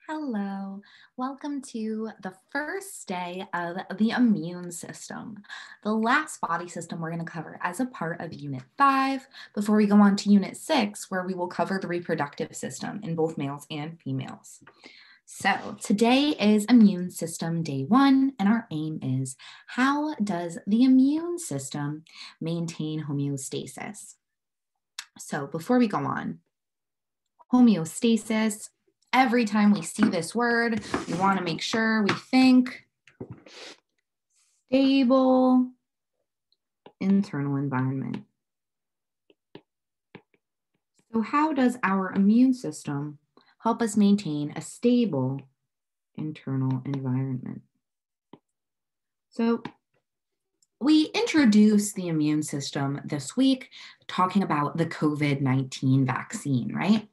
Hello, welcome to the first day of the immune system, the last body system we're going to cover as a part of Unit 5 before we go on to Unit 6, where we will cover the reproductive system in both males and females. So today is immune system day 1, and our aim is how does the immune system maintain homeostasis? So before we go on, homeostasis. Every time we see this word, we want to make sure we think stable internal environment. So how does our immune system help us maintain a stable internal environment? So we introduced the immune system this week talking about the COVID-19 vaccine, right?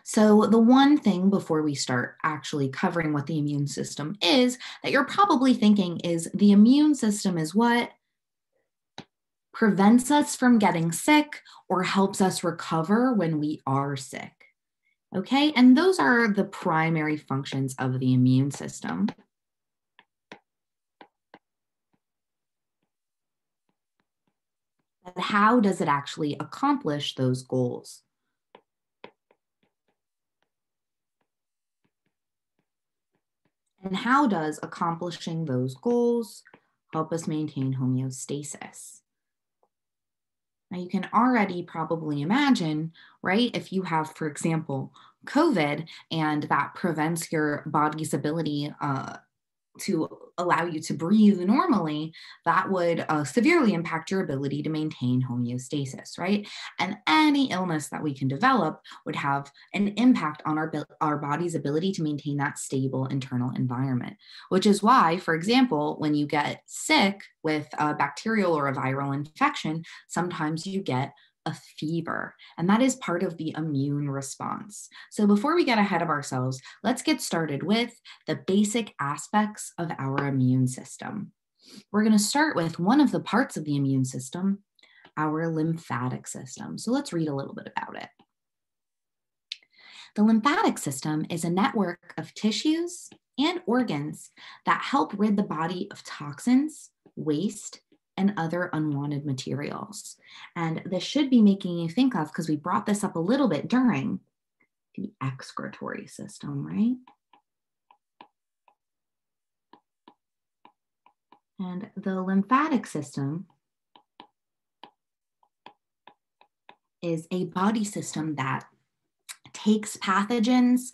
So the one thing before we start actually covering what the immune system is that you're probably thinking is the immune system is what prevents us from getting sick or helps us recover when we are sick. Okay, and those are the primary functions of the immune system. But how does it actually accomplish those goals? And how does accomplishing those goals help us maintain homeostasis? Now you can already probably imagine, right? If you have, for example, COVID and that prevents your body's ability to allow you to breathe normally, that would severely impact your ability to maintain homeostasis, right? And any illness that we can develop would have an impact on our body's ability to maintain that stable internal environment, which is why, for example, when you get sick with a bacterial or a viral infection, sometimes you get a fever, and that is part of the immune response. So before we get ahead of ourselves, let's get started with the basic aspects of our immune system. We're going to start with one of the parts of the immune system, our lymphatic system. So let's read a little bit about it. The lymphatic system is a network of tissues and organs that help rid the body of toxins, waste, and other unwanted materials. And this should be making you think of, because we brought this up a little bit during the excretory system, right? And the lymphatic system is a body system that takes pathogens,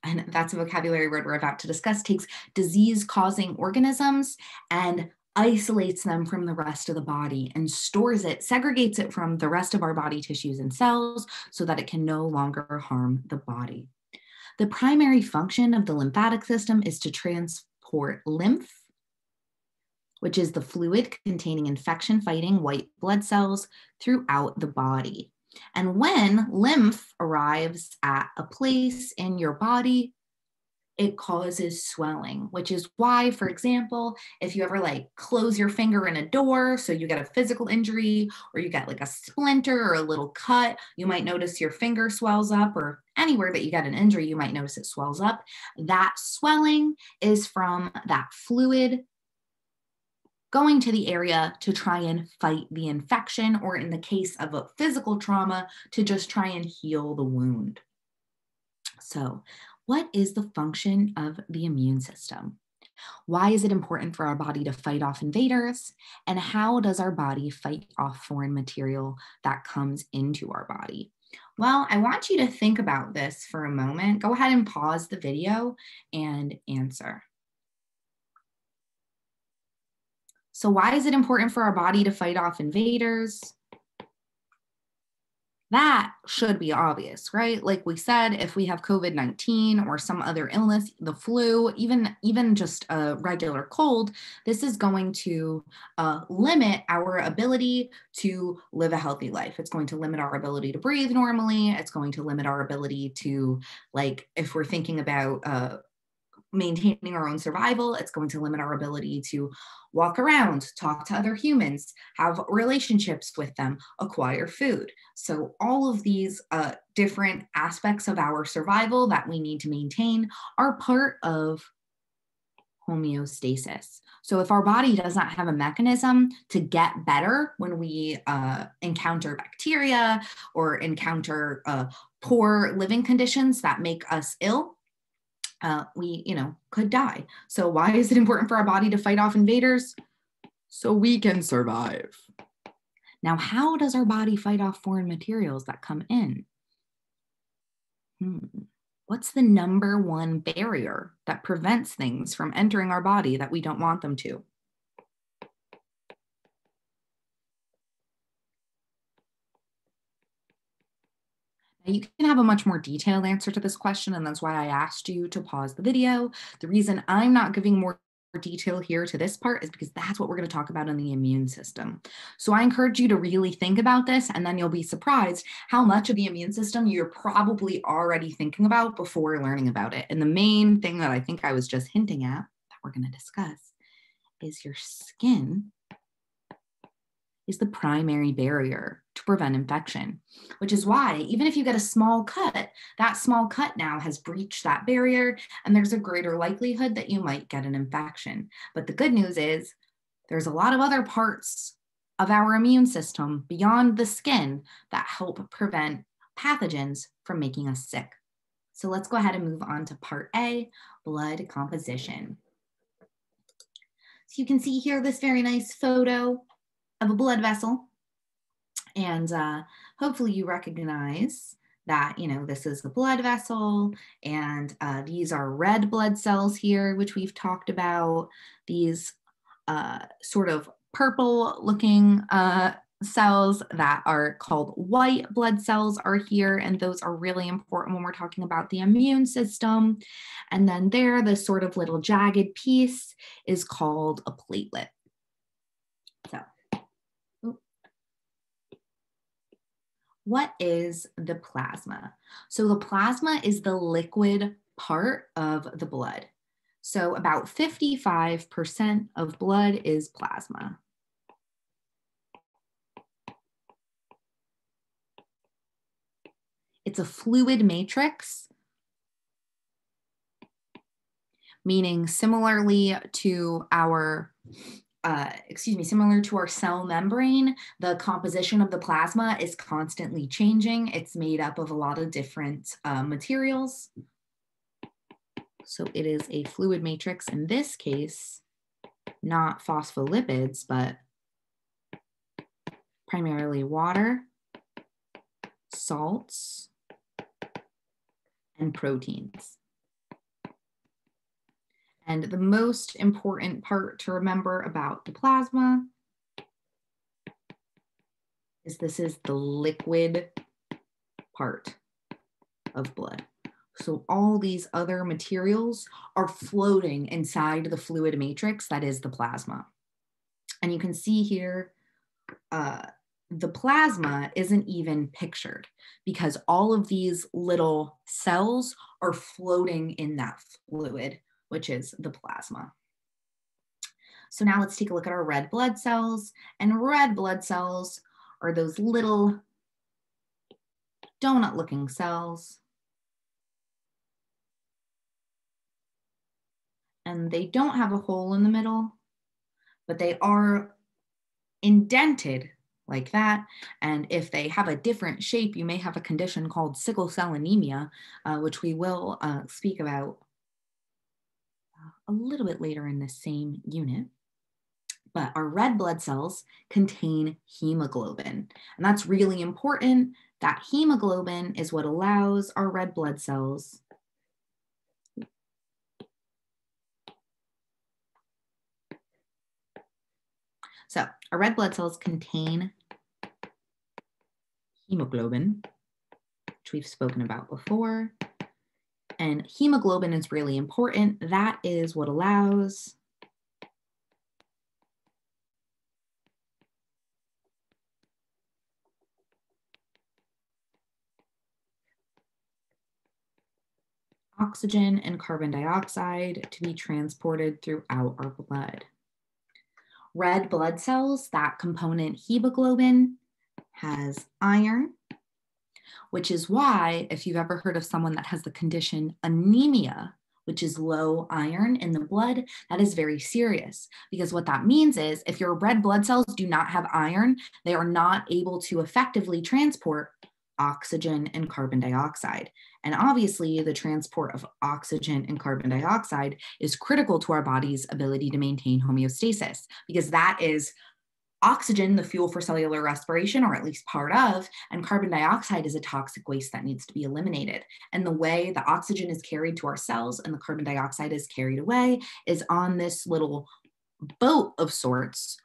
and that's a vocabulary word we're about to discuss, takes disease-causing organisms and isolates them from the rest of the body and stores it, segregates it from the rest of our body tissues and cells so that it can no longer harm the body. The primary function of the lymphatic system is to transport lymph, which is the fluid containing infection-fighting white blood cells, throughout the body. And when lymph arrives at a place in your body, it causes swelling, which is why, for example, if you ever close your finger in a door, so you get a physical injury, or you get a splinter or a little cut, you might notice your finger swells up, or anywhere that you get an injury, you might notice it swells up. That swelling is from that fluid going to the area to try and fight the infection, or in the case of a physical trauma, to just try and heal the wound. So, what is the function of the immune system? Why is it important for our body to fight off invaders? And how does our body fight off foreign material that comes into our body? Well, I want you to think about this for a moment. Go ahead and pause the video and answer. So why is it important for our body to fight off invaders? That should be obvious, right? Like we said, if we have COVID-19 or some other illness, the flu, even just a regular cold, this is going to limit our ability to live a healthy life. It's going to limit our ability to breathe normally. It's going to limit our ability to, if we're thinking about maintaining our own survival. It's going to limit our ability to walk around, talk to other humans, have relationships with them, acquire food. So all of these different aspects of our survival that we need to maintain are part of homeostasis. So if our body does not have a mechanism to get better when we encounter bacteria or encounter poor living conditions that make us ill, we, could die. So why is it important for our body to fight off invaders? So we can survive. Now, how does our body fight off foreign materials that come in? What's the number one barrier that prevents things from entering our body that we don't want them to? Now, you can have a much more detailed answer to this question, and that's why I asked you to pause the video. The reason I'm not giving more detail here to this part is because that's what we're going to talk about in the immune system. So I encourage you to really think about this, and then you'll be surprised how much of the immune system you're probably already thinking about before learning about it. And the main thing that I think I was just hinting at that we're going to discuss is your skin is the primary barrier to prevent infection, which is why even if you get a small cut, that small cut now has breached that barrier, and there's a greater likelihood that you might get an infection. But the good news is there's a lot of other parts of our immune system beyond the skin that help prevent pathogens from making us sick. So let's go ahead and move on to part A, blood composition. So you can see here this very nice photo of a blood vessel. And hopefully you recognize that, this is a blood vessel, and these are red blood cells here, which we've talked about. These sort of purple looking cells that are called white blood cells are here, and those are really important when we're talking about the immune system. And then there, this sort of little jagged piece is called a platelet. So what is the plasma? So the plasma is the liquid part of the blood. So about 55% of blood is plasma. It's a fluid matrix, meaning similarly to our similar to our cell membrane, the composition of the plasma is constantly changing. It's made up of a lot of different materials. So it is a fluid matrix, in this case, not phospholipids, but primarily water, salts, and proteins. And the most important part to remember about the plasma is this is the liquid part of blood. So all these other materials are floating inside the fluid matrix that is the plasma. And you can see here, the plasma isn't even pictured because all of these little cells are floating in that fluid, which is the plasma. So now let's take a look at our red blood cells. And red blood cells are those little donut-looking cells. And they don't have a hole in the middle, but they are indented like that. And if they have a different shape, you may have a condition called sickle cell anemia, which we will speak about a little bit later in the same unit. But our red blood cells contain hemoglobin. And that's really important. That hemoglobin is what allows our red blood cells So our red blood cells contain hemoglobin, which we've spoken about before. And hemoglobin is really important. That is what allows oxygen and carbon dioxide to be transported throughout our blood. Red blood cells, that component hemoglobin, has iron, which is why if you've ever heard of someone that has the condition anemia, which is low iron in the blood, that is very serious, because what that means is if your red blood cells do not have iron, they are not able to effectively transport oxygen and carbon dioxide. And obviously the transport of oxygen and carbon dioxide is critical to our body's ability to maintain homeostasis, because that is oxygen, the fuel for cellular respiration, or at least part of, and carbon dioxide is a toxic waste that needs to be eliminated. And the way the oxygen is carried to our cells and the carbon dioxide is carried away is on this little boat of sorts,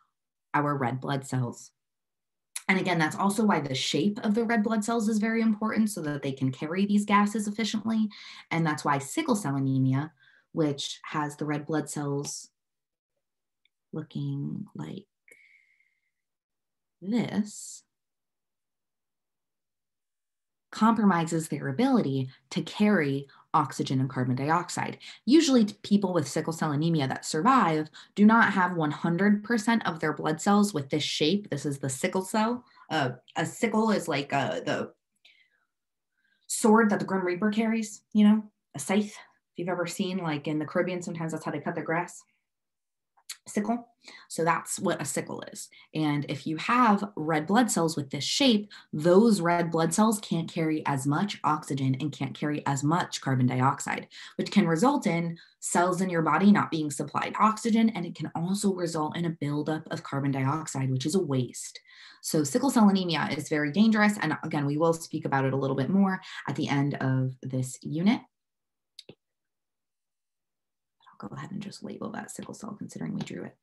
our red blood cells. And again, that's also why the shape of the red blood cells is very important, so that they can carry these gases efficiently. And that's why sickle cell anemia, which has the red blood cells looking like this, compromises their ability to carry oxygen and carbon dioxide. Usually people with sickle cell anemia that survive do not have 100% of their blood cells with this shape. This is the sickle cell. A sickle is like the sword that the Grim Reaper carries, you know, a scythe. If you've ever seen, like in the Caribbean, sometimes that's how they cut their grass. Sickle. So that's what a sickle is. And if you have red blood cells with this shape, those red blood cells can't carry as much oxygen and can't carry as much carbon dioxide, which can result in cells in your body not being supplied oxygen. And it can also result in a buildup of carbon dioxide, which is a waste. So sickle cell anemia is very dangerous. And again, we will speak about it a little bit more at the end of this unit. Go ahead and just label that sickle cell considering we drew it.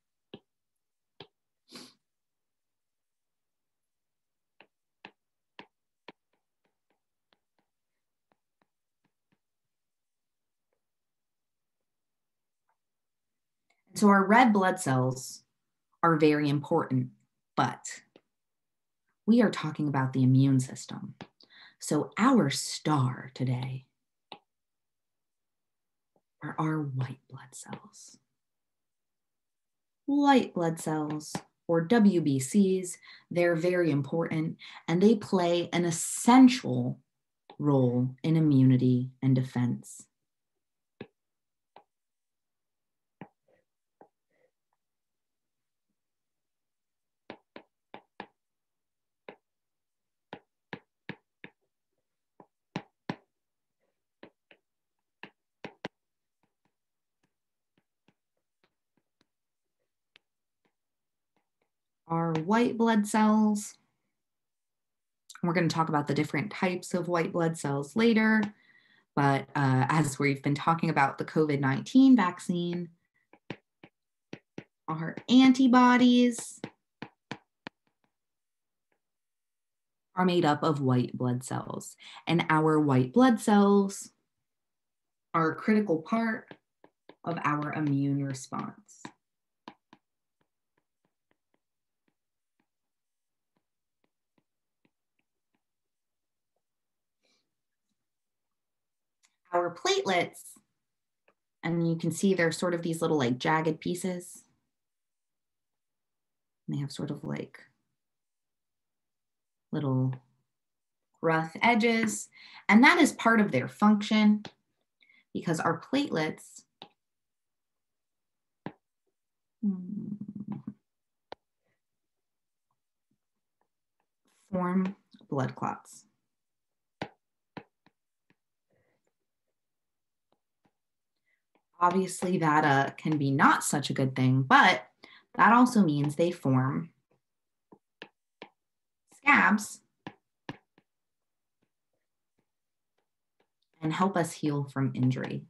So our red blood cells are very important, but we are talking about the immune system. So our star today are our white blood cells. White blood cells, or WBCs, they're very important, and they play an essential role in immunity and defense. Our white blood cells, we're going to talk about the different types of white blood cells later, but as we've been talking about the COVID-19 vaccine, our antibodies are made up of white blood cells, and our white blood cells are a critical part of our immune response. Our platelets, and you can see they're sort of these little like jagged pieces. And they have sort of like little rough edges, and that is part of their function because our platelets form blood clots. Obviously, that can be not such a good thing, but that also means they form scabs and help us heal from injury.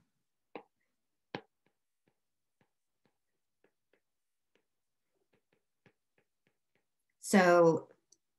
So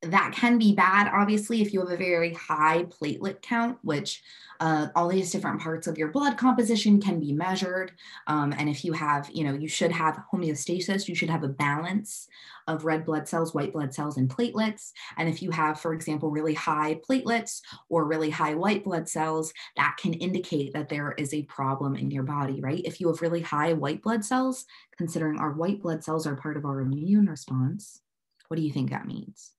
That can be bad, obviously, if you have a very high platelet count, which all these different parts of your blood composition can be measured. And if you have, you should have homeostasis, you should have a balance of red blood cells, white blood cells, and platelets. And if you have, for example, really high platelets or really high white blood cells, that can indicate that there is a problem in your body, right? If you have really high white blood cells, considering our white blood cells are part of our immune response, what do you think that means?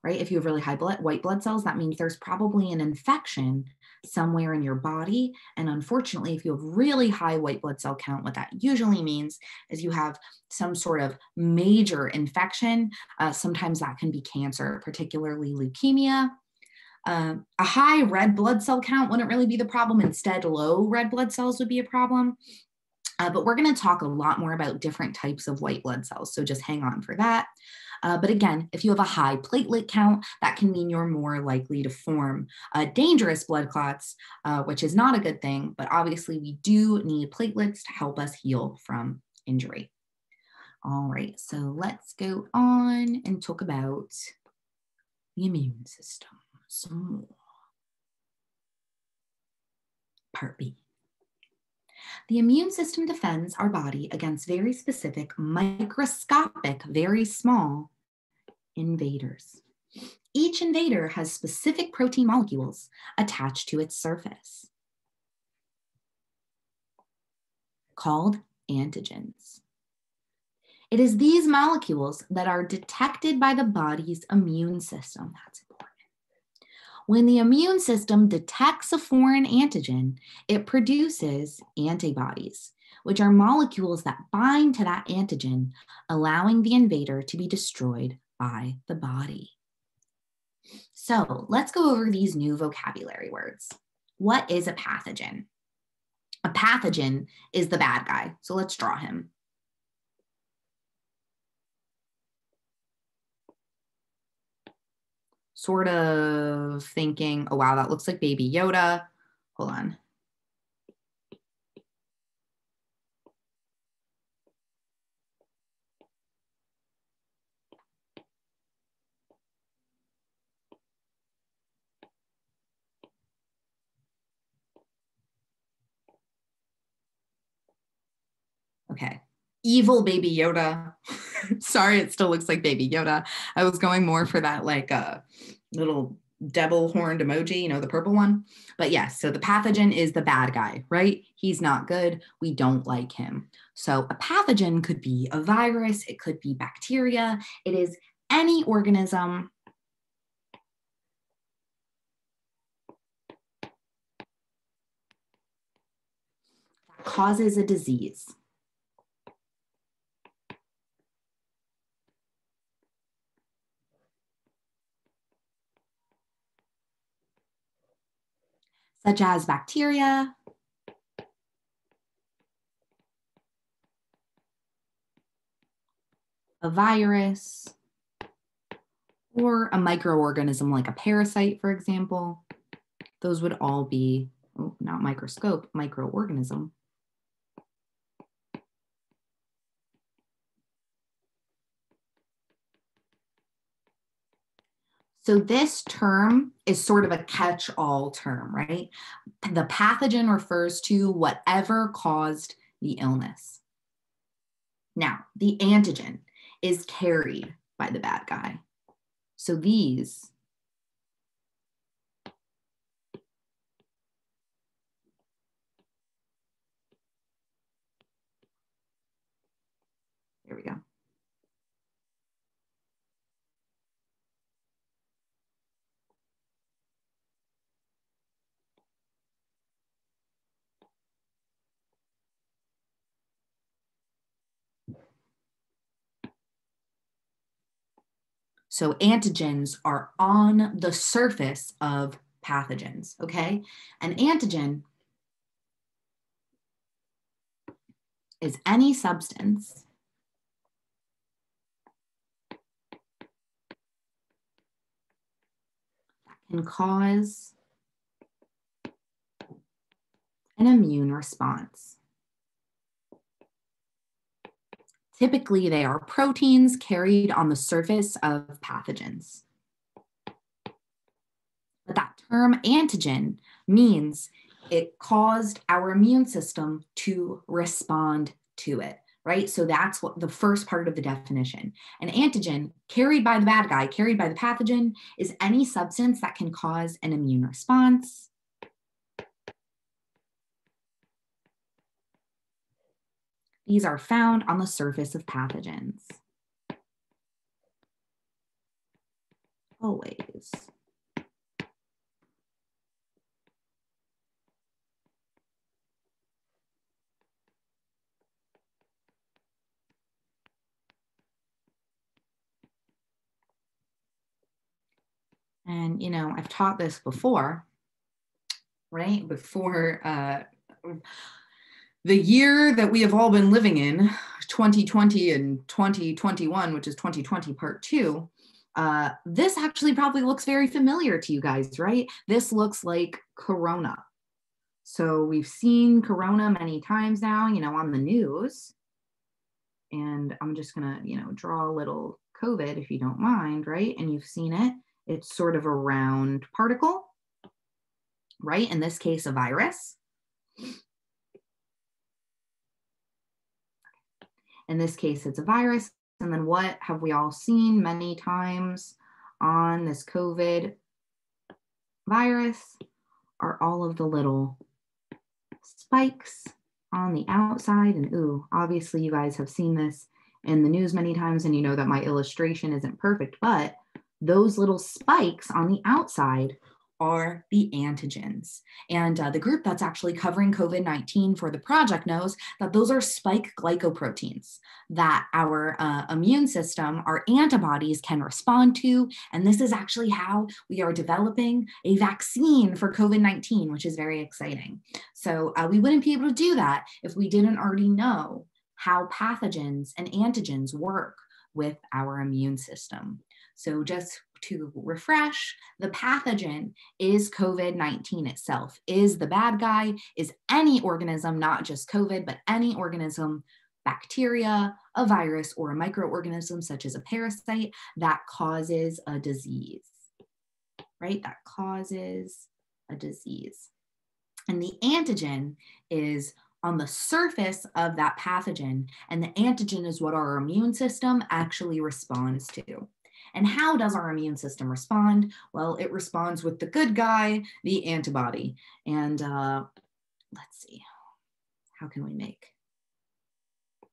Right? If you have really high white blood cells, that means there's probably an infection somewhere in your body. And unfortunately, if you have really high white blood cell count, what that usually means is you have some sort of major infection. Sometimes that can be cancer, particularly leukemia. A high red blood cell count wouldn't really be the problem. Instead, low red blood cells would be a problem. But we're going to talk a lot more about different types of white blood cells. So just hang on for that. But again, if you have a high platelet count, that can mean you're more likely to form dangerous blood clots, which is not a good thing. But obviously, we do need platelets to help us heal from injury. All right, so let's go on and talk about the immune system some more. Part B. The immune system defends our body against very specific, microscopic, very small invaders. Each invader has specific protein molecules attached to its surface, called antigens. It is these molecules that are detected by the body's immune system. That's important. When the immune system detects a foreign antigen, it produces antibodies, which are molecules that bind to that antigen, allowing the invader to be destroyed by the body. So let's go over these new vocabulary words. What is a pathogen? A pathogen is the bad guy. So let's draw him. Sort of thinking, oh, wow, that looks like Baby Yoda. Hold on. Okay. Evil Baby Yoda. Sorry, it still looks like Baby Yoda. I was going more for that like little devil horned emoji, the purple one. But yes, so the pathogen is the bad guy, right? He's not good. We don't like him. So a pathogen could be a virus. It could be bacteria. It is any organism that causes a disease. Such as bacteria, a virus, or a microorganism like a parasite, for example. Those would all be, oh, not microscope, microorganism. So this term is sort of a catch-all term, right? The pathogen refers to whatever caused the illness. Now, the antigen is carried by the bad guy. So these there we go. So antigens are on the surface of pathogens, okay? An antigen is any substance that can cause an immune response. Typically, they are proteins carried on the surface of pathogens. term antigen means it caused our immune system to respond to it, right? So that's what the first part of the definition. An antigen carried by the bad guy, carried by the pathogen, is any substance that can cause an immune response. These are found on the surface of pathogens. Always. And, you know, I've taught this before, right? Before the year that we have all been living in, 2020 and 2021, which is 2020 part 2, this actually probably looks very familiar to you guys, right? This looks like Corona. So we've seen Corona many times now, you know, on the news. And I'm just gonna, you know, draw a little COVID if you don't mind, right? And you've seen it. It's sort of a round particle, right? In this case, a virus. In this case, it's a virus. And then what have we all seen many times on this COVID virus are all of the little spikes on the outside. And ooh, obviously you guys have seen this in the news many times, and you know that my illustration isn't perfect, but those little spikes on the outside are the antigens. And the group that's actually covering COVID-19 for the project knows that those are spike glycoproteins that our immune system, our antibodies can respond to. And this is actually how we are developing a vaccine for COVID-19, which is very exciting. So we wouldn't be able to do that if we didn't already know how pathogens and antigens work with our immune system. So just to refresh, the pathogen is COVID-19 itself, is the bad guy, is any organism, not just COVID, but any organism, bacteria, a virus, or a microorganism such as a parasite that causes a disease, right? That causes a disease. And the antigen is on the surface of that pathogen, and the antigen is what our immune system actually responds to. And how does our immune system respond? Well, it responds with the good guy, the antibody. And let's see, how can we make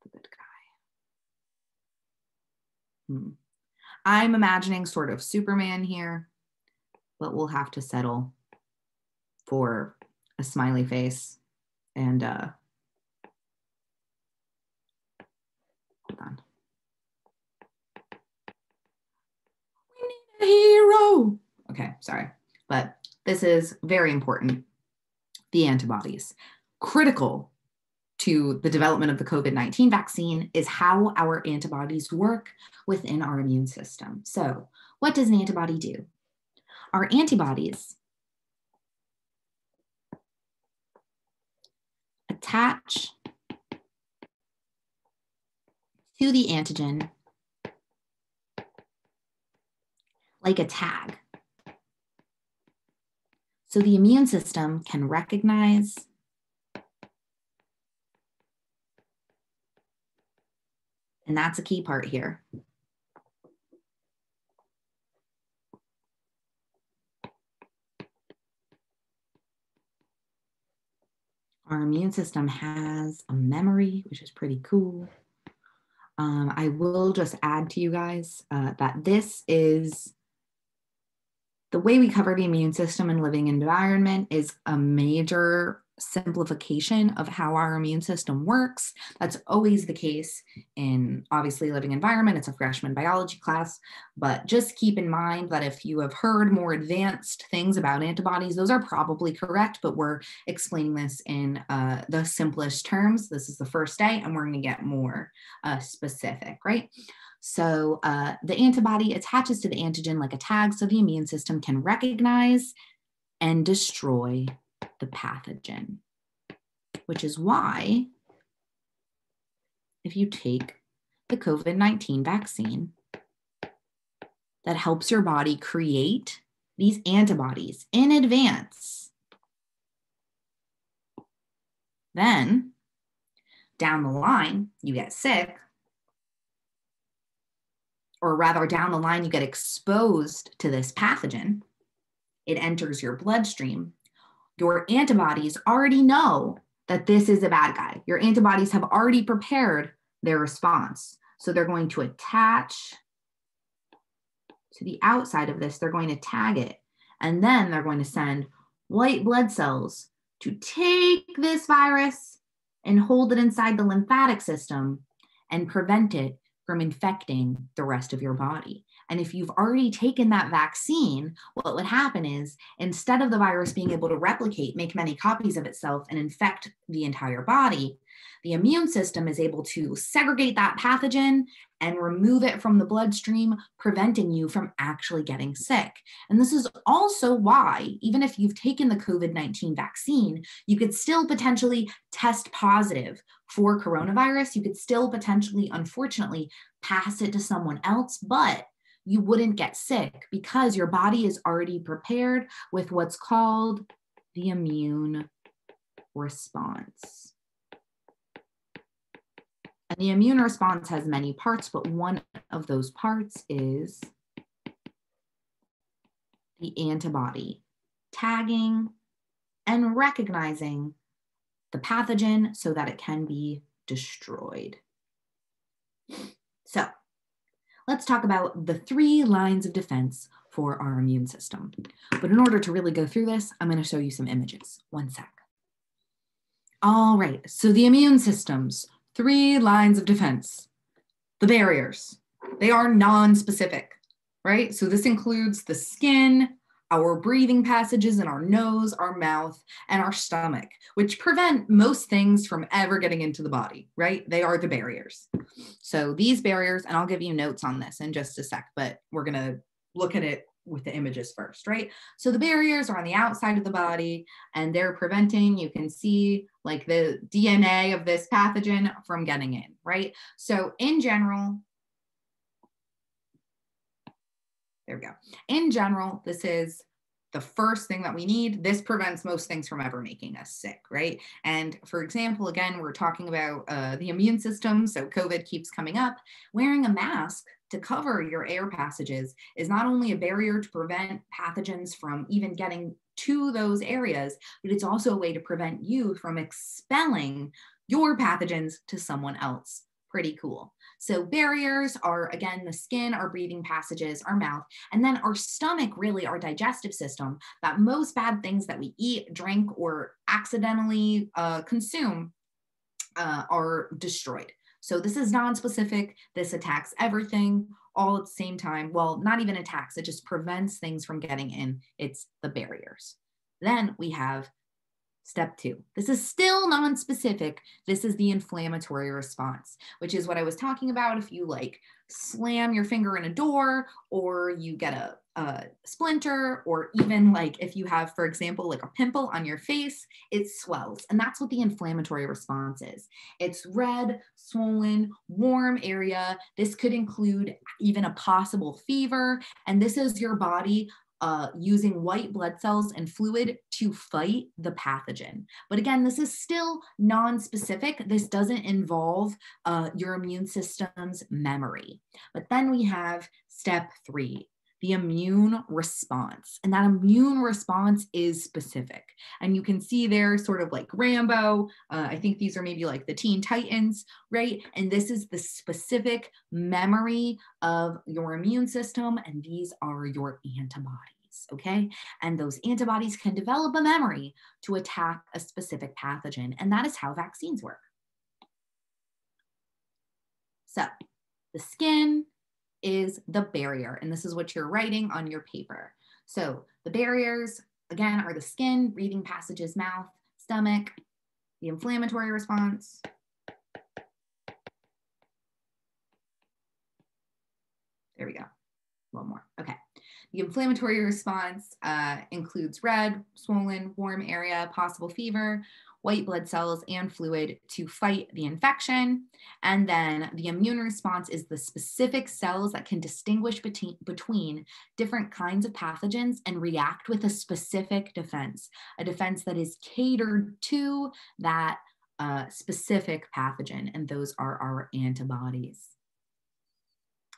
the good guy? I'm imagining sort of Superman here, but we'll have to settle for a smiley face. And hold on. We need a hero. Okay, sorry. But this is very important. The antibodies. Critical to the development of the COVID-19 vaccine is how our antibodies work within our immune system. So what does an antibody do? Our antibodies attach to the antigen like a tag. So the immune system can recognize and that's a key part here. Our immune system has a memory, which is pretty cool. I will just add to you guys that this is the way we cover the immune system and living environment is a major simplification of how our immune system works. That's always the case in obviously living environment. It's a freshman biology class, but just keep in mind that if you have heard more advanced things about antibodies, those are probably correct, but we're explaining this in the simplest terms. This is the first day and we're going to get more specific, right? So the antibody attaches to the antigen like a tag so the immune system can recognize and destroy the pathogen, which is why if you take the COVID-19 vaccine, that helps your body create these antibodies in advance. Then down the line, you get sick, or rather down the line, you get exposed to this pathogen. It enters your bloodstream. Your antibodies already know that this is a bad guy. Your antibodies have already prepared their response. So they're going to attach to the outside of this. They're going to tag it. And then they're going to send white blood cells to take this virus and hold it inside the lymphatic system and prevent it from infecting the rest of your body. And if you've already taken that vaccine, what would happen is instead of the virus being able to replicate, make many copies of itself and infect the entire body, the immune system is able to segregate that pathogen and remove it from the bloodstream, preventing you from actually getting sick. And this is also why, even if you've taken the COVID-19 vaccine, you could still potentially test positive for coronavirus. You could still potentially, unfortunately, pass it to someone else, but you wouldn't get sick because your body is already prepared with what's called the immune response. And the immune response has many parts, but one of those parts is the antibody tagging and recognizing the pathogen so that it can be destroyed. So let's talk about the 3 lines of defense for our immune system. But in order to really go through this, I'm going to show you some images. One sec. All right, so the immune system's 3 lines of defense. The barriers, they are non-specific, right? So this includes the skin, our breathing passages in our nose, our mouth, and our stomach, which prevent most things from ever getting into the body, right? They are the barriers. So these barriers, and I'll give you notes on this in just a sec, but we're gonna look at it with the images first, right? So the barriers are on the outside of the body and they're preventing, you can see like the DNA of this pathogen from getting in, right? So in general, there we go. In general, this is the first thing that we need. This prevents most things from ever making us sick, right? And for example, again, we're talking about the immune system. So COVID keeps coming up. Wearing a mask to cover your air passages is not only a barrier to prevent pathogens from even getting to those areas, but it's also a way to prevent you from expelling your pathogens to someone else. Pretty cool. So barriers are, again, the skin, our breathing passages, our mouth, and then our stomach, really our digestive system, that most bad things that we eat, drink, or accidentally consume are destroyed. So this is non-specific. This attacks everything all at the same time. Well, not even attacks. It just prevents things from getting in. It's the barriers. Then we have step 2. This is still non-specific. This is the inflammatory response, which is what I was talking about. If you like slam your finger in a door, or you get a splinter, or even like if you have, for example, like a pimple on your face, it swells. And that's what the inflammatory response is. It's red, swollen, warm area. This could include even a possible fever. And this is your body using white blood cells and fluid to fight the pathogen. But again, this is still non-specific. This doesn't involve your immune system's memory. But then we have step 3, the immune response. And that immune response is specific. And you can see there sort of like Rambo. I think these are maybe like the Teen Titans, right? And this is the specific memory of your immune system. And these are your antibodies, okay? And those antibodies can develop a memory to attack a specific pathogen. And that is how vaccines work. So the skin is the barrier, and this is what you're writing on your paper. So the barriers, again, are the skin, breathing passages, mouth, stomach, the inflammatory response. There we go. One more. Okay. The inflammatory response includes red, swollen, warm area, possible fever, white blood cells and fluid to fight the infection. And then the immune response is the specific cells that can distinguish between different kinds of pathogens and react with a specific defense, a defense that is catered to that specific pathogen, and those are our antibodies.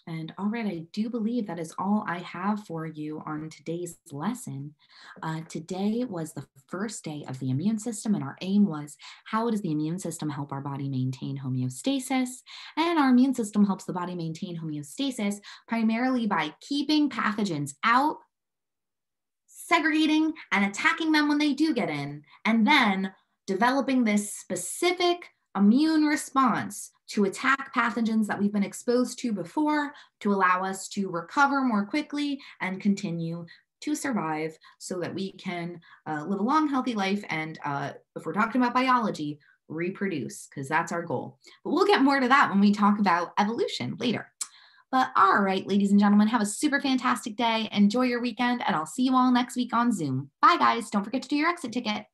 And all right, I do believe that is all I have for you on today's lesson. Today was the first day of the immune system, and our aim was, how does the immune system help our body maintain homeostasis? And our immune system helps the body maintain homeostasis primarily by keeping pathogens out, segregating and attacking them when they do get in, and then developing this specific immune response to attack pathogens that we've been exposed to before, to allow us to recover more quickly and continue to survive so that we can live a long, healthy life. And if we're talking about biology, reproduce, because that's our goal. But we'll get more to that when we talk about evolution later. But all right, ladies and gentlemen, have a super fantastic day. Enjoy your weekend, and I'll see you all next week on Zoom. Bye, guys. Don't forget to do your exit ticket.